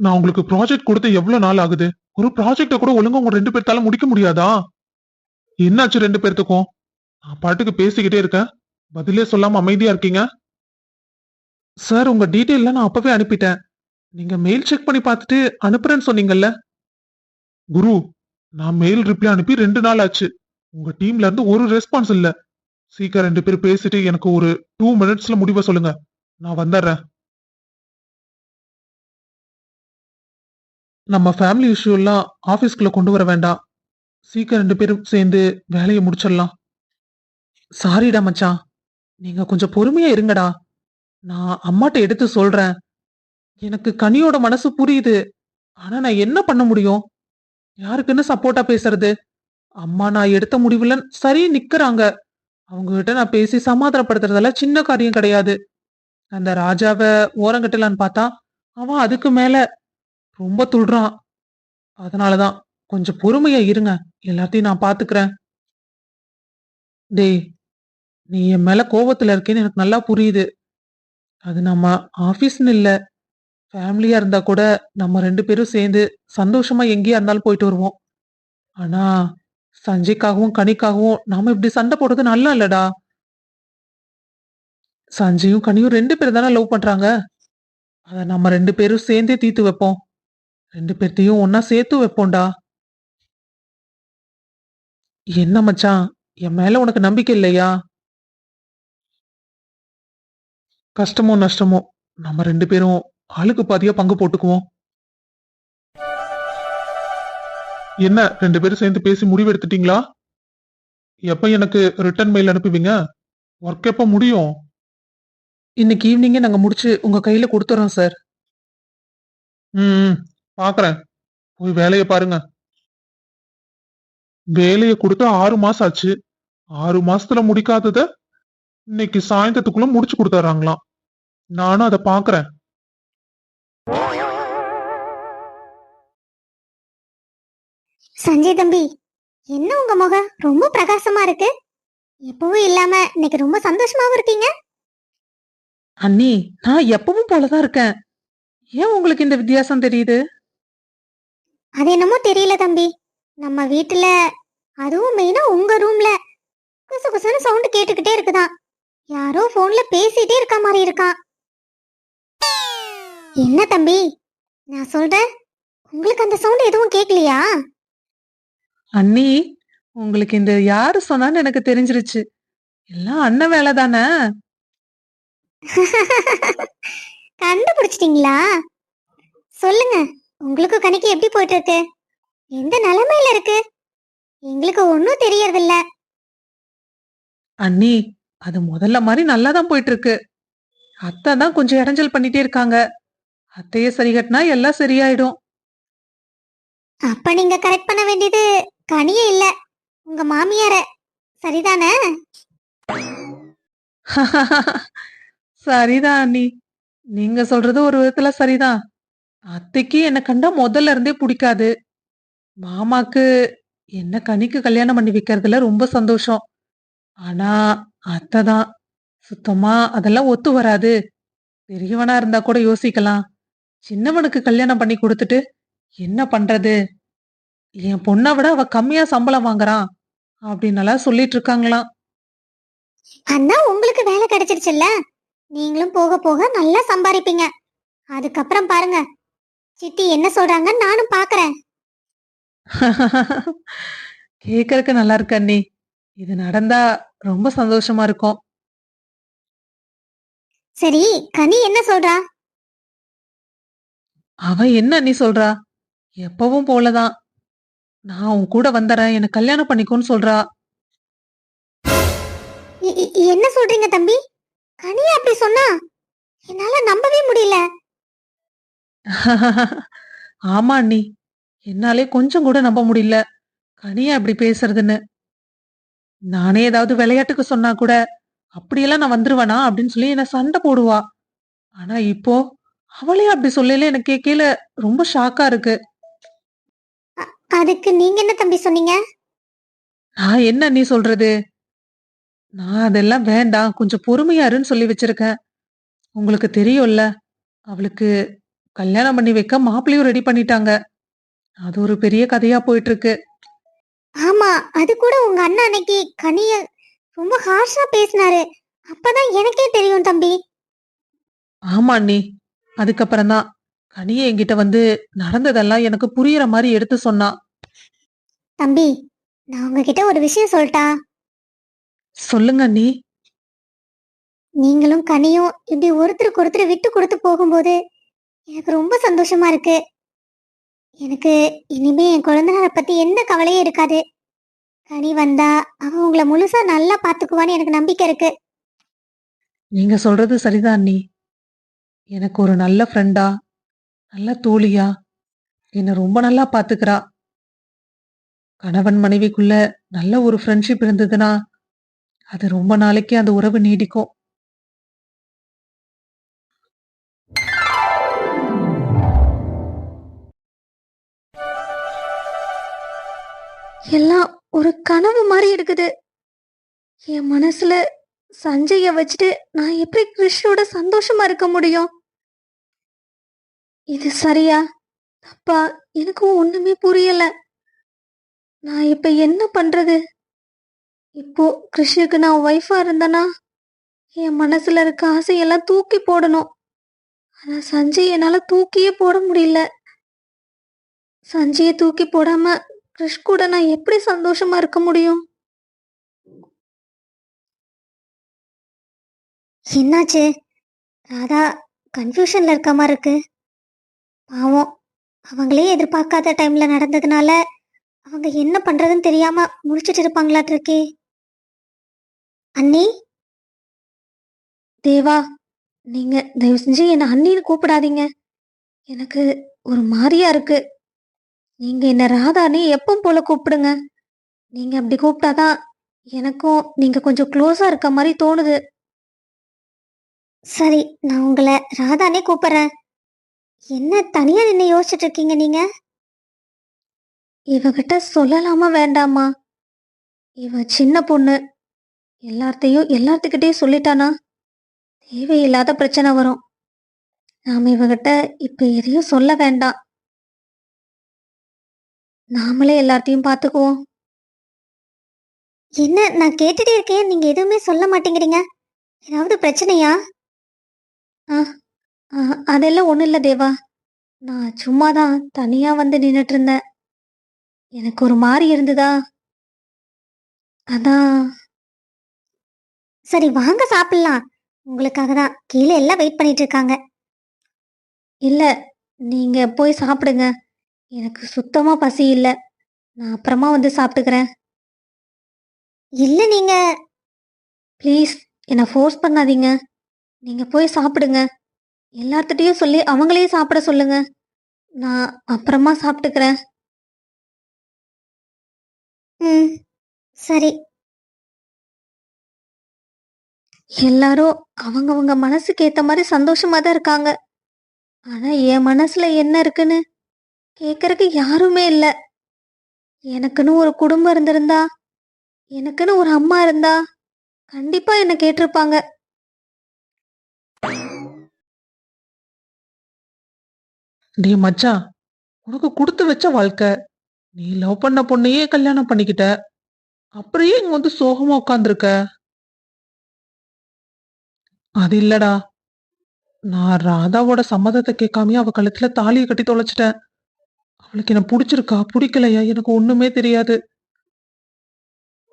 நான் உங்களுக்கு ப்ராஜெக்ட் கொடுத்து எவ்வளவு நாள் ஆகுது? ஒரு ப்ராஜெக்ட கூட ஒழுங்கா உங்க 2 பேர்த்தால முடிக்க முடியாதா? என்னாச்சு 2 பேர்த்துக்கும்? நான் பாட்டுக்கு பேசிக்கிட்டே இருக்கேன். பதிலே சொல்லாம அமைதியா இருக்கீங்க. சார், உங்க டீட்டெயில்லாம் நான் அப்பவே அனுப்பிட்டேன். நீங்க மெயில் செக் பண்ணி பார்த்துட்டு அனுப்புறேன்னு சொன்னீங்கல்ல? குரு, நான் மெயில் ரிப்ளை அனுப்பி 2 நாள் ஆச்சு. உங்க டீம்ல இருந்து ஒரு ரெஸ்பான்ஸ் இல்ல. சீக்கிரம் 2 பேரும் பேசிட்டு எனக்கு ஒரு 2 மினிட்ஸ்ல முடிவை சொல்லுங்க. நான் வந்துடுறேன். நம்ம ஃபேமிலி இஷ்யூ எல்லாம் ஆபீஸ்க்குள்ள கொண்டு வர வேண்டாம். சீக்கிரம் 2 பேரும் சேர்ந்து வேலையை முடிச்சிடலாம். சாரிடா மச்சான். நீங்க கொஞ்சம் பொறுமையா இருங்கடா. நான் அம்மாட்ட எடுத்து சொல்றேன். எனக்கு கனியோட மனசு புரியுது. ஆனா நான் என்ன பண்ண முடியும்? யாருக்குன்னு சப்போர்ட்டா பேசுறது? அம்மா நான் எடுத்த முடிவுல சரி நிக்கறாங்க. அவங்க கிட்ட நான் பேசி சமாதானப்படுத்துறதெல்லாம் சின்ன காரியம் கிடையாது. அந்த ராஜாவ ஓரங்கட்டலான்னு பார்த்தா அவன் அதுக்கு மேல ரொம்ப துள்றான். அதனாலதான் கொஞ்சம் பொறுமையா இருங்க. எல்லாத்தையும் நான் பாத்துக்கிறேன். டேய், நீ என் மேல கோவத்துல இருக்கேன்னு எனக்கு நல்லா புரியுது. அது நம்ம ஆபீஸ்னு இல்ல, ஃபேமிலியா இருந்தா கூட நம்ம 2 பேரும் சேர்ந்து சந்தோஷமா எங்கேயா இருந்தாலும் போயிட்டு வருவோம். ஆனா சஞ்சய்க்காகவும் கனிக்காகவும் நாம இப்படி சண்டை போடுறது நல்லா இல்லடா. சஞ்சயும் கனியும் 2 பேரும் தானே லவ் பண்றாங்க. அத நம்ம 2 பேரும் சேர்ந்தே தீர்த்து வைப்போம். 2 பேர்த்தையும் ஒன்னா சேர்த்து வைப்போம்டா. என்ன மச்சான், என் மேல உனக்கு நம்பிக்கை இல்லையா? கஷ்டமோ நஷ்டமோ நம்ம 2 பேரும் ஆளுக்கு பாதியா பங்கு போட்டுக்குவோம். என்ன 2 பேரும் சேர்ந்து பேசி முடிவு எடுத்துட்டீங்களா? எப்ப எனக்கு ரிட்டர்ன் மெயில் அனுப்புவீங்க? ஒர்க் எப்ப முடியும்? இன்னைக்கு ஈவினிங்கே நாங்க முடிச்சு உங்க கையில கொடுத்துறோம் சார். ம், பாக்குறேன். போய் வேலையை பாருங்க. வேலையை கொடுத்து 6 மாசம் ஆச்சு. 6 மாசத்துல முடிக்காதத இன்னைக்கு சாயந்தரத்துக்குள்ள முடிச்சு கொடுத்துறாங்களாம். நானும் அதை பாக்குறேன். சஞ்சய் தம்பி, என்ன உங்க முகம் ரொம்ப பிரகாசமா இருக்கு. எப்பவும் இல்லாம இன்னைக்கு ரொம்ப சந்தோஷமாவும் இருக்கீங்க. அண்ணி, நான் எப்பவும் போலதான் இருக்கேன். ஏன் உங்களுக்கு இந்த வித்தியாசம் தெரியுது? அது என்னமோ தெரியல தம்பி. நம்ம வீட்டுல, அதுவும் மெயினா உங்க ரூம்ல குசு குசுன்னு சவுண்ட் கேட்டுக்கிட்டே இருக்குதான். யாரோ போன்ல பேசிட்டே இருக்க மாதிரி இருக்கான். என்ன தம்பி, நான் சொல்றேன், உங்களுக்கு அந்த சவுண்ட் எதுவும் கேட்கலையா? அண்ணி, உங்களுக்கு இந்த யாரு சொன்னான்னு எனக்கு தெரிஞ்சிருச்சு. எல்லாம் அண்ணன் வேலை தானே. கண்டுபிடிச்சிட்டீங்களா? சொல்லுங்க, உங்களுக்கு கணக்கு எப்படி போயிட்டு இருக்கு? எந்த நிலைமையில இருக்கு? எங்களுக்கு ஒன்னும் தெரியறதில்ல. அண்ணி, அது முதல்ல மாதிரி நல்லாதான் போயிட்டு இருக்கு. அத்தை தான் கொஞ்சம் இடைஞ்சல் பண்ணிட்டே இருக்காங்க. அத்தைய சரி கட்டினா எல்லாம் சரியாயிடும். அப்ப நீங்க கரெக்ட் பண்ண வேண்டியது கனியே இல்ல, உங்க மாமியார. சரிதானே? சரிதான் அண்ணி. நீங்க சொல்றது ஒரு விதத்துல சரிதான். அத்தைக்கு என்ன கண்டா முதல்ல இருந்தே பிடிக்காது. மாமாக்கு என்ன கனிக்கு கல்யாணம் பண்ணி வைக்கிறதுல ரொம்ப சந்தோஷம். ஆனா அத்தை தான் சுத்தமா அதெல்லாம் ஒத்து வராது. பெரியவனா இருந்தா கூட யோசிக்கலாம். சின்னவனுக்கு கல்யாணம் பண்ணி கொடுத்துட்டு என்ன பண்றது? என் பொண்ணை விட அவ கம்மியா சம்பளம் வாங்குறான் அப்படின்னு சொல்லிட்டு இருக்காங்களாம். அண்ணா உங்களுக்கு வேலை கிடைச்சிருச்சுல்ல, நீங்களும் போக போக நல்லா சம்பாதிப்பீங்க. அதுக்கப்புறம் பாருங்க, சித்தி என்ன சொல்றாங்கன்னு நானும் பாக்குறேன். கேக்குறதுக்கு நல்லா இருக்கு அண்ணி. இது நடந்தா ரொம்ப சந்தோஷமா இருக்கும். சரி, கனி என்ன சொல்றா? அவ என்ன அண்ணி சொல்றா? எப்பவும் போலதான். நான் உன் கூட வந்துறேன், எனக்கு கல்யாணம் பண்ணிக்கோன்னு சொல்றா. என்ன சொல்றீங்க தம்பி? கனியா அப்படி சொன்னா என்னால நம்பவே முடியல. ஆமா அண்ணி, என்னாலே கொஞ்சம் கூட நம்ப முடியல கனியா இப்படி பேசுறதுன்னு. நானே ஏதாவது விளையாட்டுக்கு சொன்னா கூட அப்படியெல்லாம் நான் வந்துருவேனா அப்படின்னு சொல்லி என்ன சண்டை போடுவா. ஆனா இப்போ அவளே அப்படி சொல்லல, எனக்கு கேட்கல ரொம்ப ஷாக்கா இருக்கு. அதுக்கு நீங்க என்ன தம்பி சொன்னீங்க? நான் என்ன நீ சொல்றது? நான் அதெல்லாம் வேண்டாம், கொஞ்சம் பொறுமையாருன்னு சொல்லி வச்சிருக்கேன். உங்களுக்கு தெரியும்ல, அவளுக்கு கல்யாணம் பண்ணி வைக்க மாப்பிள்ளையும் ரெடி பண்ணிட்டாங்க. அது ஒரு பெரிய கதையா போயிட்டு இருக்கு. ஆமா, அது கூட உங்க அண்ணா அன்னைக்கு கனிய ரொம்ப ஹார்ஷா பேசினாரு. அப்பதான் எனக்கே தெரியும் தம்பி. ஆமா அண்ணி. அதுக்கப்புறம் தான் கனிய என்கிட்ட வந்து நடந்ததெல்லாம் எனக்கு புரியுற மாதிரி எடுத்து சொன்னா. தம்பி, நான் உங்ககிட்ட ஒரு விஷயம் சொல்லட்டா? சொல்லுங்க அண்ணி. நீங்களும் கனியும் இப்படி ஒருத்தருக்கு ஒருத்தர் விட்டு கொடுத்து போகும்போது எனக்கு ரொம்ப சந்தோஷமா இருக்கு. எனக்கு இனிமே என் குழந்தைகளை பத்தி எந்த கவலையும் இருக்காது. கனி வந்தா அவ உங்களை முழுசா நல்லா பாத்துக்குவான்னு எனக்கு நம்பிக்கை இருக்கு. நீங்க சொல்றது சரிதான் அண்ணி. எனக்கு ஒரு நல்ல ஃப்ரெண்டா, நல்ல தோழியா, என்ன ரொம்ப நல்லா பாத்துக்கிறா. கணவன் மனைவிக்குள்ள நல்ல ஒரு ஃப்ரெண்ட்ஷிப் இருந்ததுன்னா அது ரொம்ப நாளைக்கு அந்த உறவு நீடிக்கும். எல்லாம் ஒரு கனவு மாதிரி இருக்குது. என் மனசுல சஞ்சய வச்சுட்டு நான் எப்படி கிருஷ்ணோட சந்தோஷமா இருக்க முடியும்? இது சரியா தப்பா எனக்கு ஒண்ணுமே புரியல. நான் இப்ப என்ன பண்றது? இப்போ கிருஷ்ணுக்கு நான் ஒய்ஃபா இருந்தேனா என் மனசுல இருக்க ஆசையெல்லாம் தூக்கி போடணும். ஆனா சஞ்சய் என்னால தூக்கியே போட முடியல. சஞ்சயை தூக்கி போடாம கிருஷ் கூட நான் எப்படி சந்தோஷமா இருக்க முடியும்? என்னாச்சு? ராதா கன்ஃபியூஷன்ல இருக்க மாதிரி இருக்கு. பாவம், அவங்களே எதிர்பார்க்காத டைம்ல நடந்ததுனால அவங்க என்ன பண்றதுன்னு தெரியாம முழிச்சிட்டு இருப்பாங்களாட்டு இருக்கே. அண்ணி, தேவா, நீங்க தயவு செஞ்சு என்ன அண்ணின்னு கூப்பிடாதீங்க. எனக்கு ஒரு மாதிரியா இருக்கு. நீங்க என்ன ராதானே எப்பவும் போல கூப்பிடுங்க. நீங்க அப்படி கூப்பிட்டாதான் எனக்கும் நீங்க கொஞ்சம் க்ளோஸா இருக்க மாதிரி தோணுது. சரி, நான் உங்களை ராதானே கூப்பிடுறேன். என்ன தனியா நின்று யோசிச்சுட்டு இருக்கீங்க நீங்க? இவகிட்ட சொல்லலாமா வேண்டாமா? இவ சின்ன பொண்ணு, எல்லாத்துக்கிட்டே சொல்லிட்டானா தேவையில்லாத பிரச்சனை வரும். நாம இவகிட்ட இப்ப எதையும் சொல்ல வேண்டாம். நாமளே எல்லாத்தையும் பார்த்துக்குவோம். என்ன நான் கேட்டுட்டே இருக்கேன், நீங்க எதுவுமே சொல்ல மாட்டேங்கிறீங்க. ஏதாவது பிரச்சனையா? ஆ, அதெல்லாம் ஒண்ணும் இல்ல தேவா. நான் சும்மாதான் தனியா வந்து நின்னுட்டு இருந்தேன். எனக்கு ஒரு மாதிரி இருந்ததா, அதான். சரி வாங்க சாப்பிடலாம். உங்களுக்காக தான் கீழே எல்லாம் வெயிட் பண்ணிட்டு இருக்காங்க. இல்ல, நீங்க போய் சாப்பிடுங்க. எனக்கு சுத்தமா பசி இல்ல. நான் அப்புறமா வந்து சாப்பிட்டுக்கிறேன். இல்ல நீங்க ப்ளீஸ் என்னை ஃபோர்ஸ் பண்ணாதீங்க. நீங்க போய் சாப்பிடுங்க. எல்லார்கிட்டயும் சொல்லி அவங்களே சாப்பிட சொல்லுங்க. நான் அப்புறமா சாப்பிட்டுக்கிறேன். ம், சரி. எல்லாரும் அவங்கவங்க மனசுக்கு ஏத்த மாதிரி சந்தோஷமா தான் இருக்காங்க. ஆனா என் மனசுல என்ன இருக்குன்னு கேட்கறதுக்கு யாருமே இல்ல. எனக்குன்னு ஒரு குடும்பம் இருந்திருந்தா, எனக்குன்னு ஒரு அம்மா இருந்தா கண்டிப்பா என்ன கேட்டிருப்பாங்க. டேய் மச்சான், உனக்கு கொடுத்து வச்ச வாழ்க்கை. நீ லவ் பண்ண பொண்ணையே கல்யாணம் பண்ணிக்கிட்ட. அப்புறம் ஏன் இங்க வந்து சோகமா உட்காந்துருக்க? அது இல்லடா, நான் ராதாவோட சம்மதத்தை கேட்காமயே அவ கழுத்துல தாலியை கட்டி தொலைச்சிட்டேன். அவளுக்கு என்ன பிடிச்சிருக்கா பிடிக்கலையா எனக்கு ஒண்ணுமே தெரியாது.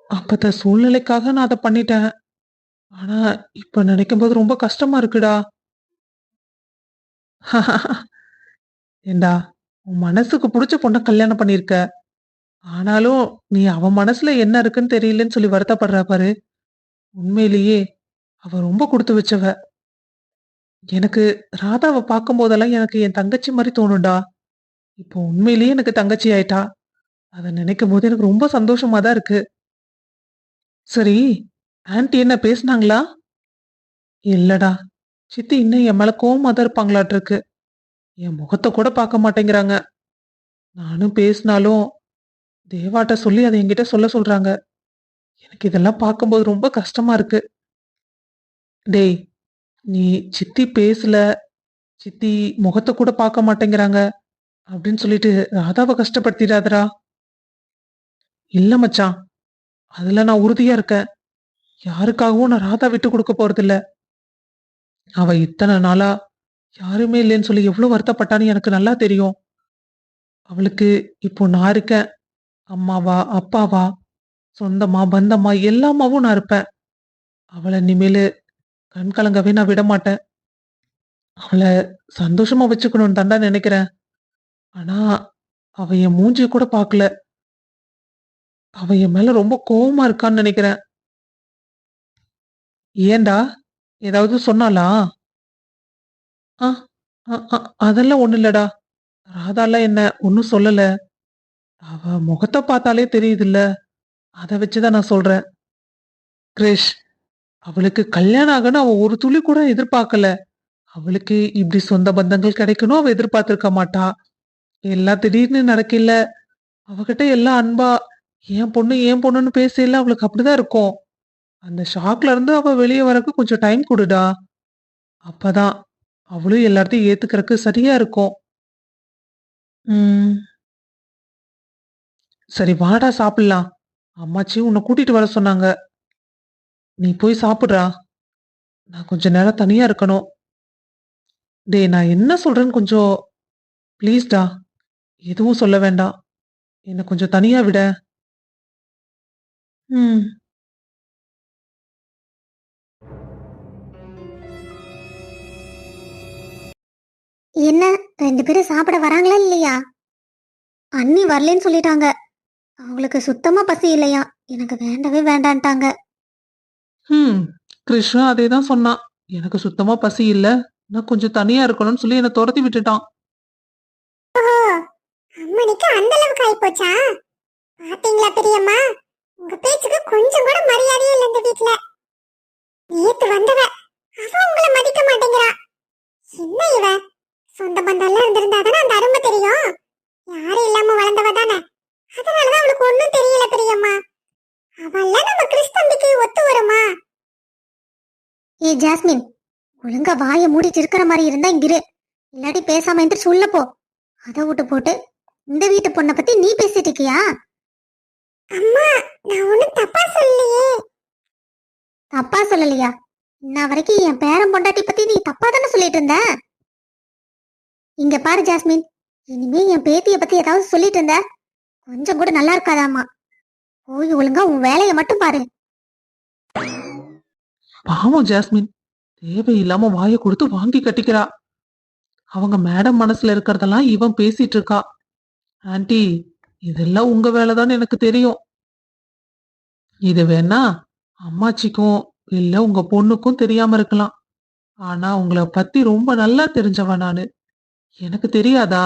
அப்பத்த சூழ்நிலைக்காக நான் அதை பண்ணிட்டேன். ஆனா இப்ப நினைக்கும் போது ரொம்ப கஷ்டமா இருக்குடா. ஏண்டா, உன் மனசுக்கு பிடிச்ச பொண்ணை கல்யாணம் பண்ணிருக்க. ஆனாலும் நீ அவன் மனசுல என்ன இருக்குன்னு தெரியலன்னு சொல்லி வருத்தப்படுறா பாரு. உண்மையிலேயே அவ ரொம்ப கொடுத்து வச்சவ. எனக்கு ராதாவை பார்க்கும் போதெல்லாம் எனக்கு என் தங்கச்சி மாதிரி தோணும்டா. இப்போ உண்மையிலேயே எனக்கு தங்கச்சி ஆயிட்டா. அதை நினைக்கும் போது எனக்கு ரொம்ப சந்தோஷமா தான் இருக்கு. சரி, ஆன்ட்டி என்ன பேசுனாங்களா? இல்லடா, சித்தி இன்னும் என் மேல கோவமா தான் இருப்பாங்களாட்டு இருக்கு. என் முகத்தை கூட பார்க்க மாட்டேங்கிறாங்க. நானும் பேசினாலும் தேவாட்ட சொல்லி அதை என்கிட்ட சொல்ல சொல்றாங்க. எனக்கு இதெல்லாம் பார்க்கும்போது ரொம்ப கஷ்டமா இருக்கு. டேய், நீ சித்தி பேசல, சித்தி முகத்தை கூட பார்க்க மாட்டேங்கிறாங்க அப்படின்னு சொல்லிட்டு ராதாவை கஷ்டப்படுத்திடாதடா. இல்ல மச்சான், அதுல நான் உறுதியா இருக்கேன். யாருக்காகவும் நான் ராதா விட்டு கொடுக்க போறதில்ல. அவ இத்தனை நாளா யாருமே இல்லைன்னு சொல்லி எவ்வளவு வருத்தப்பட்டான்னு எனக்கு நல்லா தெரியும். அவளுக்கு இப்போ நான் இருக்கேன். அம்மாவா அப்பாவா சொந்தமா பந்தமா எல்லாமாவும் நான் இருப்பேன். அவளை இனிமேலு கண் கலங்கவே நான் விட மாட்டேன். அவளை சந்தோஷமா வச்சுக்கணும்னு தாண்டா நினைக்கிறேன். ஆனா அவ என் மூஞ்சிய கூட பார்க்கல. அவ என் மேல ரொம்ப கோவமா இருக்கான்னு நினைக்கிறேன். ஏன்டா, ஏதாவது சொன்னாளா? ஆ அதெல்லாம் ஒண்ணு இல்லடா. ராதாலாம் என்ன ஒன்னும் சொல்லல. அவ முகத்தை பார்த்தாலே தெரியுதுல்ல, அதை வச்சுதான் நான் சொல்றேன். கிரிஷ், அவளுக்கு கல்யாணம் ஆகணும் அவ ஒரு துளி கூட எதிர்பார்க்கல. அவளுக்கு இப்படி சொந்த பந்தங்கள் கிடைக்கணும் அவ எதிர்பார்த்திருக்க மாட்டா. எல்லாம் திடீர்னு நடக்கல. அவகிட்ட எல்லாம் அன்பா என் பொண்ணுன்னு பேசல அவளுக்கு அப்படிதான் இருக்கும். அந்த ஷாக்ல இருந்து அவ வெளியே வரக்கு கொஞ்சம் டைம் கொடுடா. அப்பதான் அவளும் எல்லாத்தையும் ஏத்துக்கறக்கு சரியா இருக்கும். சரி வாடா சாப்பிடலாம். அம்மாச்சி உன்னை கூட்டிட்டு வர சொன்னாங்க. நீ போய் சாப்பிடுறா. நான் கொஞ்ச நேரம் தனியா இருக்கணும். டேய், நான் என்ன சொல்றேன்னு கொஞ்சம் ப்ளீஸ்டா. எதுவும் சொல்ல வேண்டாம். என்னை கொஞ்சம் தனியா விட. ம் என்ன, 2 பேரும் சாப்பிட வராங்களா இல்லையா? அண்ணி வரலன்னு சொல்லிட்டாங்க. அவங்களுக்கு சுத்தமா பசி இல்லையா, எனக்கு வேண்டவே வேண்டான்ட்டாங்க. ம் கிருஷ்ணா அதே தான் சொன்னான். எனக்கு சுத்தமா பசி இல்ல, நான் கொஞ்சம் தனியா இருக்கணும்னு சொல்லி என்னை துரத்தி விட்டுட்டான். அம்மனிக்கு அந்த அளவுக்கு ஆயிப்போச்சா? பாத்தீங்களா பெரியம்மா, உங்க பேச்சுக்கு கொஞ்சம் கூட மரியாதையே இல்ல இந்த வீட்ல. நேத்து வந்தவ அவ உங்களை மதிக்க மாட்டேங்கிறா. என்ன இவ, சொந்த பந்தம் எல்லாம் இருந்திருந்தாதானே அந்த அருமை தெரியும். யாரும் இல்லாம வளர்ந்தவ தானே, அதனாலதான் அவளுக்கு ஒண்ணும் தெரியல பெரியம்மா. அவள்ல நம்ம கிறிஸ்தம்பிக்கு ஒத்து வருமா? ஏ ஜாஸ்மின், ஒழுங்கா வாயை மூடிட்டு இருக்கிற மாதிரி இருந்தா இங்கிரு, இல்லாட்டி பேசாம எந்திரிச்சு உள்ள போ. அதை விட்டு போட்டு இந்த வீட்டு பொண்ணை பத்தி நீ பேசிட்டு இருக்கியா? அம்மா, நான் ஒண்ணும் தப்பா சொல்லலையே. தப்பா சொல்லலையா? இன்ன வரைக்கும் என் பேரன் பொண்டாட்டி பத்தி நீ தப்பா தானே சொல்லிட்டு இருந்த. இங்க பாரு ஜாஸ்மின், இனிமே என் பேத்திய பத்தி ஏதாவது சொல்லிட்டு இருந்த கொஞ்சம் கூட நல்லா இருக்காதாமா. போய் ஒழுங்கா உன் வேலையை மட்டும் பாரு. பாவம் ஜாஸ்மின், தேவையில்லாம வாயை கொடுத்து வாங்கி கட்டிக்கிறா. அவங்க மேடம் மனசுல இருக்கிறதெல்லாம் இவன் பேசிட்டு இருக்கா. ஆன்ட்டி, இதெல்லாம் உங்க வேலைதான் எனக்கு தெரியும். இது வேணா அம்மாச்சிக்கும் இல்ல உங்க பொண்ணுக்கும் தெரியாம இருக்கலாம். ஆனா உங்களை பத்தி ரொம்ப நல்லா தெரிஞ்சவ நானு. எனக்கு தெரியாதா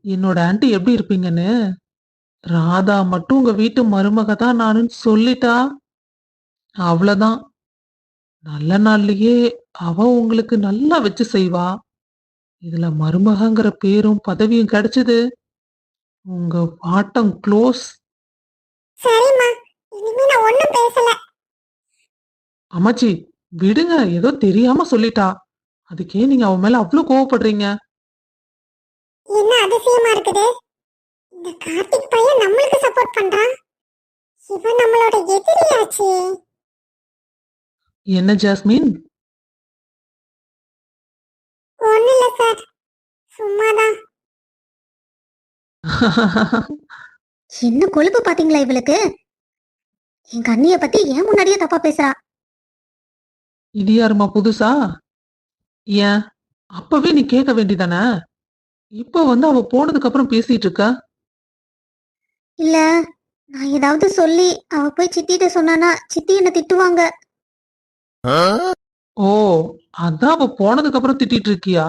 என்னோட ஆன்ட்டி எப்படி இருப்பீங்கன்னு? ராதா மட்டும் உங்க வீட்டு மருமக தான் நானுன்னு சொல்லிட்டா அவ்வளவுதான். நல்ல நாள்லயே அவ உங்களுக்கு நல்லா வச்சு செய்வா. இதுல மருமகங்கிற பேரும் பதவியும் கிடைச்சது. உங்க பாட்டம் க்ளோஸ். சரிம்மா, இனிமே நான் ஒண்ணும் பேசல. அம்மாச்சி விடுங்க, ஏதோ தெரியாம சொல்லிட்டா. அதுக்கே நீங்க அவன் மேல அவ்வளவு கோவப்படுறீங்க. என்ன அதிசயமா இருக்குது, இந்த கார்த்திக் பையன் நம்மளுக்கு சப்போர்ட் பண்றான். இவன் நம்மளோட எதிரியாச்சு. என்ன ஜாஸ்மின்? ஒண்ணு இல்ல சார், சும்மாதான். என்ன கொழுப்பு பாத்தீங்களா இவளுக்கு? என் கண்ணிய பத்தி ஏன் முன்னாடியே தப்பா பேசுறா. இது யாருமா புதுசா? ஏன் அப்பவே நீ கேட்க வேண்டிதானே? இப்ப வந்து அவ போனதுக்கு அப்புறம் பேசிட்டு இருக்க. இல்ல, நான் ஏதாவது சொல்லி அவ போய் சித்திட்ட சொன்னானா சித்தி என்ன திட்டுவாங்க. ஓ, அதான் அவ போனதுக்கு அப்புறம் திட்டிட்டு இருக்கியா?